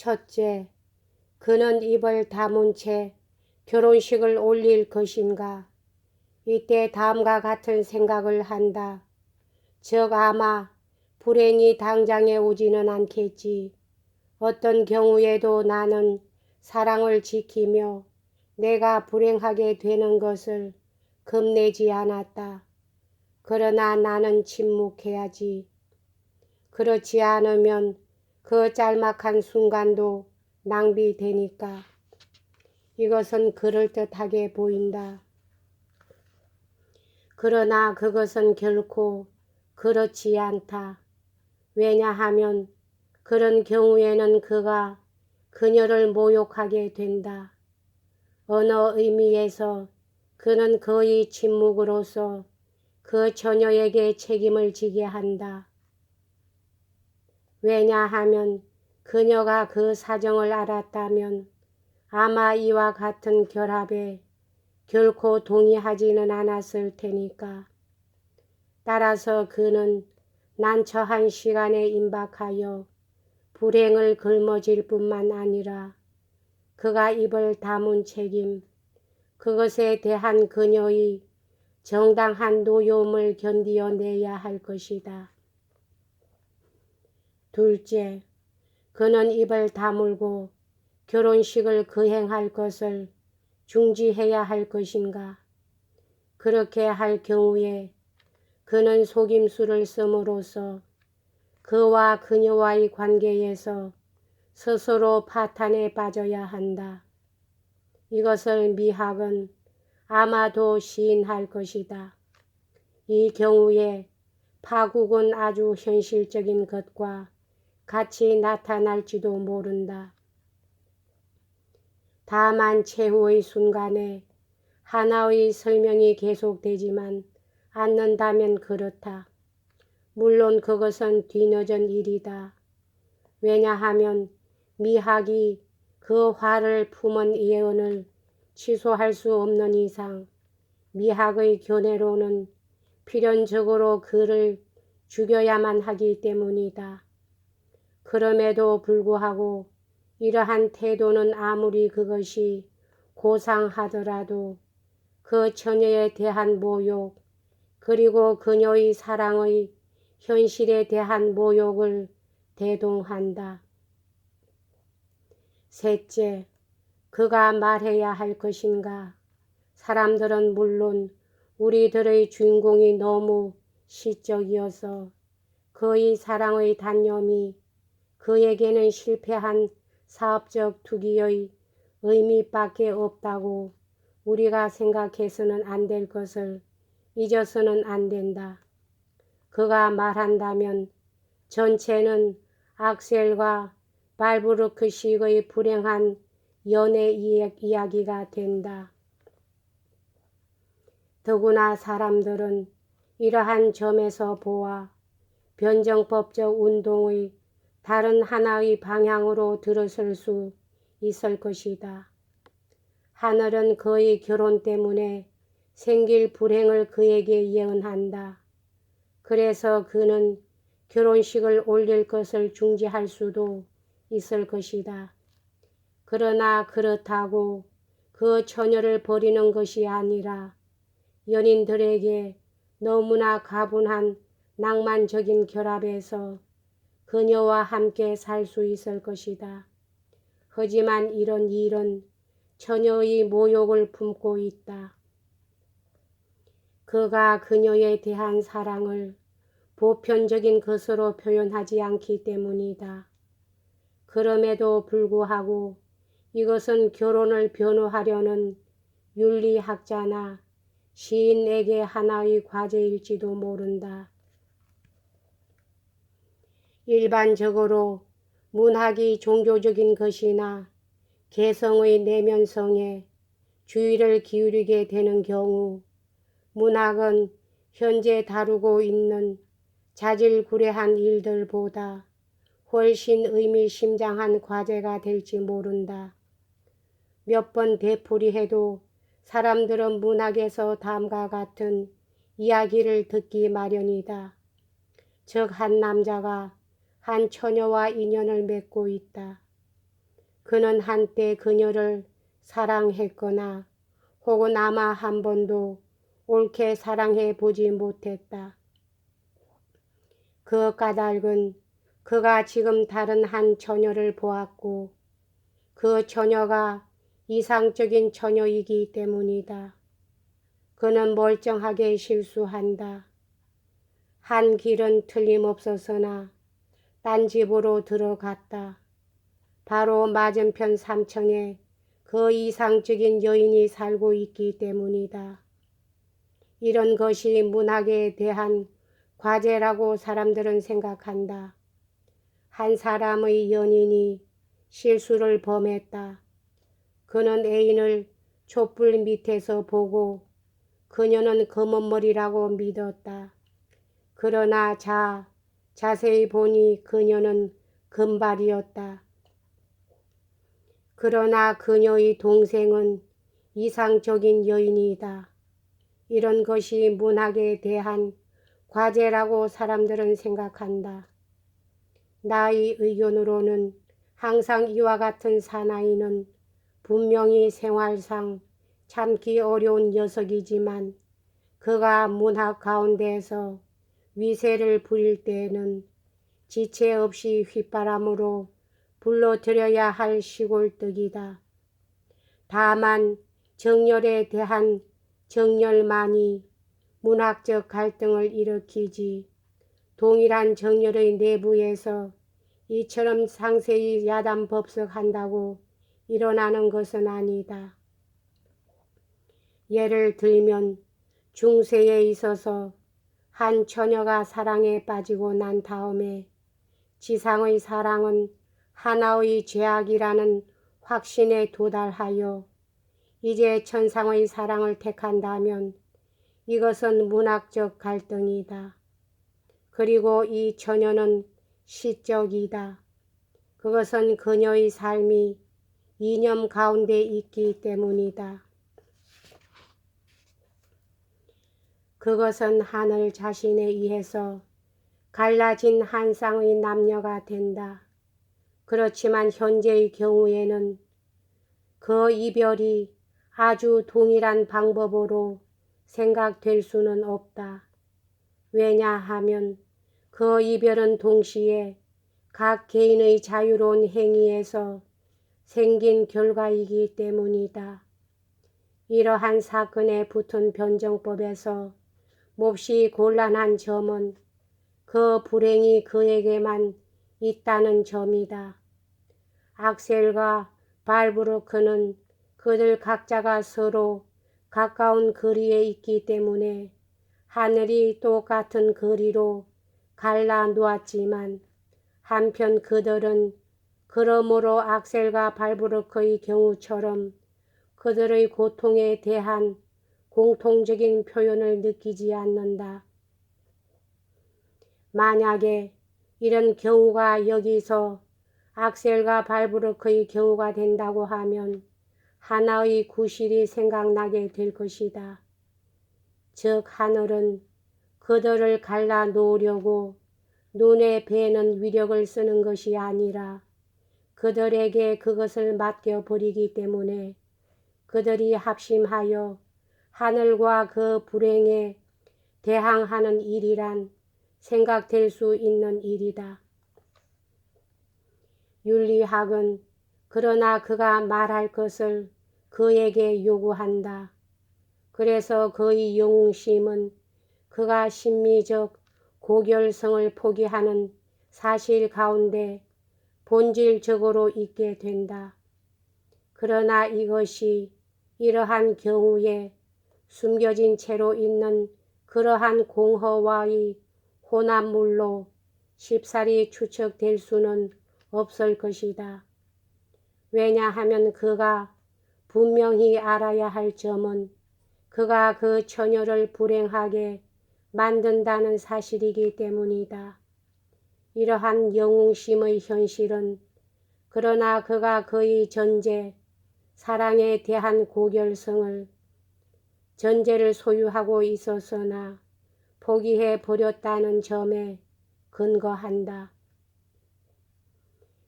첫째, 그는 입을 다문 채 결혼식을 올릴 것인가? 이때 다음과 같은 생각을 한다. 즉 아마 불행이 당장에 오지는 않겠지. 어떤 경우에도 나는 사랑을 지키며 내가 불행하게 되는 것을 겁내지 않았다. 그러나 나는 침묵해야지. 그렇지 않으면 그 짤막한 순간도 낭비되니까. 이것은 그럴듯하게 보인다. 그러나 그것은 결코 그렇지 않다. 왜냐하면 그런 경우에는 그가 그녀를 모욕하게 된다. 어느 의미에서 그는 그의 침묵으로서 그 처녀에게 책임을 지게 한다. 왜냐하면 그녀가 그 사정을 알았다면 아마 이와 같은 결합에 결코 동의하지는 않았을 테니까. 따라서 그는 난처한 시간에 임박하여 불행을 걸머쥘 뿐만 아니라 그가 입을 다문 책임, 그것에 대한 그녀의 정당한 노여움을 견디어내야 할 것이다. 둘째, 그는 입을 다물고 결혼식을 거행할 것을 중지해야 할 것인가? 그렇게 할 경우에 그는 속임수를 씀으로써 그와 그녀와의 관계에서 스스로 파탄에 빠져야 한다. 이것을 미학은 아마도 시인할 것이다. 이 경우에 파국은 아주 현실적인 것과 같이 나타날지도 모른다. 다만 최후의 순간에 하나의 설명이 계속되지만 않는다면 그렇다. 물론 그것은 뒤늦은 일이다. 왜냐하면 미학이 그 화를 품은 예언을 취소할 수 없는 이상 미학의 견해로는 필연적으로 그를 죽여야만 하기 때문이다. 그럼에도 불구하고 이러한 태도는 아무리 그것이 고상하더라도 그 처녀에 대한 모욕, 그리고 그녀의 사랑의 현실에 대한 모욕을 대동한다. 셋째, 그가 말해야 할 것인가? 사람들은 물론 우리들의 주인공이 너무 시적이어서 그의 사랑의 단념이 그에게는 실패한 사업적 투기의 의미밖에 없다고 우리가 생각해서는 안 될 것을 잊어서는 안 된다. 그가 말한다면 전체는 악셀과 발브루크식의 불행한 연애 이야기가 된다. 더구나 사람들은 이러한 점에서 보아 변정법적 운동의 다른 하나의 방향으로 들어설 수 있을 것이다. 하늘은 그의 결혼 때문에 생길 불행을 그에게 예언한다. 그래서 그는 결혼식을 올릴 것을 중지할 수도 있을 것이다. 그러나 그렇다고 그 처녀를 버리는 것이 아니라 연인들에게 너무나 가분한 낭만적인 결합에서 그녀와 함께 살 수 있을 것이다. 하지만 이런 일은 처녀의 모욕을 품고 있다. 그가 그녀에 대한 사랑을 보편적인 것으로 표현하지 않기 때문이다. 그럼에도 불구하고 이것은 결혼을 변호하려는 윤리학자나 시인에게 하나의 과제일지도 모른다. 일반적으로 문학이 종교적인 것이나 개성의 내면성에 주의를 기울이게 되는 경우 문학은 현재 다루고 있는 자질구레한 일들보다 훨씬 의미심장한 과제가 될지 모른다. 몇 번 되풀이해도 사람들은 문학에서 다음과 같은 이야기를 듣기 마련이다. 즉 한 남자가 한 처녀와 인연을 맺고 있다. 그는 한때 그녀를 사랑했거나 혹은 아마 한 번도 옳게 사랑해 보지 못했다. 그 까닭은 그가 지금 다른 한 처녀를 보았고 그 처녀가 이상적인 처녀이기 때문이다. 그는 멀쩡하게 실수한다. 한 길은 틀림없었으나 딴 집으로 들어갔다. 바로 맞은편 3층에 그 이상적인 여인이 살고 있기 때문이다. 이런 것이 문학에 대한 과제라고 사람들은 생각한다. 한 사람의 연인이 실수를 범했다. 그는 애인을 촛불 밑에서 보고 그녀는 검은 머리라고 믿었다. 그러나 자세히 보니 그녀는 금발이었다. 그러나 그녀의 동생은 이상적인 여인이다. 이런 것이 문학에 대한 과제라고 사람들은 생각한다. 나의 의견으로는 항상 이와 같은 사나이는 분명히 생활상 참기 어려운 녀석이지만 그가 문학 가운데에서 위세를 부릴 때에는 지체 없이 휘바람으로 불러들여야 할 시골떡이다. 다만 정열에 대한 정열만이 문학적 갈등을 일으키지 동일한 정열의 내부에서 이처럼 상세히 야단법석한다고 일어나는 것은 아니다. 예를 들면 중세에 있어서 한 처녀가 사랑에 빠지고 난 다음에 지상의 사랑은 하나의 죄악이라는 확신에 도달하여 이제 천상의 사랑을 택한다면 이것은 문학적 갈등이다. 그리고 이 처녀는 시적이다. 그것은 그녀의 삶이 이념 가운데 있기 때문이다. 그것은 하늘 자신에 의해서 갈라진 한 쌍의 남녀가 된다. 그렇지만 현재의 경우에는 그 이별이 아주 동일한 방법으로 생각될 수는 없다. 왜냐하면 그 이별은 동시에 각 개인의 자유로운 행위에서 생긴 결과이기 때문이다. 이러한 사건에 붙은 변정법에서 몹시 곤란한 점은 그 불행이 그에게만 있다는 점이다. 악셀과 발브루크는 그들 각자가 서로 가까운 거리에 있기 때문에 하늘이 똑같은 거리로 갈라 놓았지만 한편 그들은 그러므로 악셀과 발브루크의 경우처럼 그들의 고통에 대한 공통적인 표현을 느끼지 않는다. 만약에 이런 경우가 여기서 악셀과 발브루크의 경우가 된다고 하면 하나의 구실이 생각나게 될 것이다. 즉 하늘은 그들을 갈라 놓으려고 눈에 뵈는 위력을 쓰는 것이 아니라 그들에게 그것을 맡겨버리기 때문에 그들이 합심하여 하늘과 그 불행에 대항하는 일이란 생각될 수 있는 일이다. 윤리학은 그러나 그가 말할 것을 그에게 요구한다. 그래서 그의 영웅심은 그가 심미적 고결성을 포기하는 사실 가운데 본질적으로 있게 된다. 그러나 이것이 이러한 경우에 숨겨진 채로 있는 그러한 공허와의 혼합물로 쉽사리 추측될 수는 없을 것이다. 왜냐하면 그가 분명히 알아야 할 점은 그가 그 처녀를 불행하게 만든다는 사실이기 때문이다. 이러한 영웅심의 현실은 그러나 그가 그의 전제, 사랑에 대한 고결성을 전제를 소유하고 있었으나 포기해 버렸다는 점에 근거한다.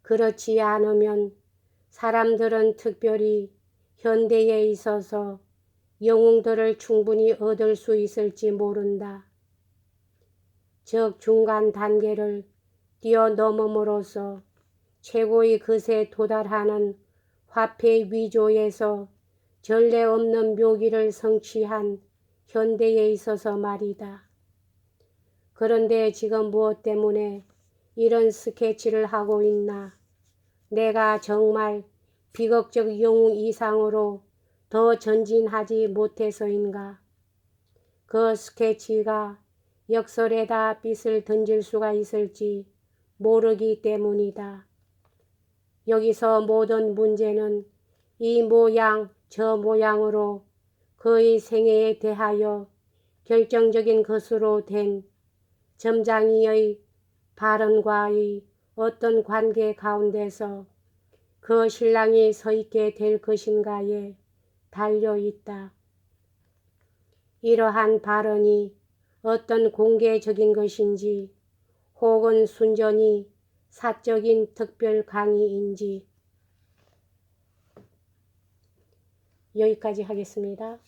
그렇지 않으면 사람들은 특별히 현대에 있어서 영웅들을 충분히 얻을 수 있을지 모른다. 즉 중간 단계를 뛰어넘음으로써 최고의 것에 도달하는 화폐 위조에서 전례 없는 묘기를 성취한 현대에 있어서 말이다. 그런데 지금 무엇 때문에 이런 스케치를 하고 있나? 내가 정말 비극적 영웅 이상으로 더 전진하지 못해서인가? 그 스케치가 역설에다 빛을 던질 수가 있을지 모르기 때문이다. 여기서 모든 문제는 이 모양 저 모양으로 그의 생애에 대하여 결정적인 것으로 된 점장이의 발언과의 어떤 관계 가운데서 그 신랑이 서 있게 될 것인가에 달려 있다. 이러한 발언이 어떤 공개적인 것인지 혹은 순전히 사적인 특별 강의인지. 여기까지 하겠습니다.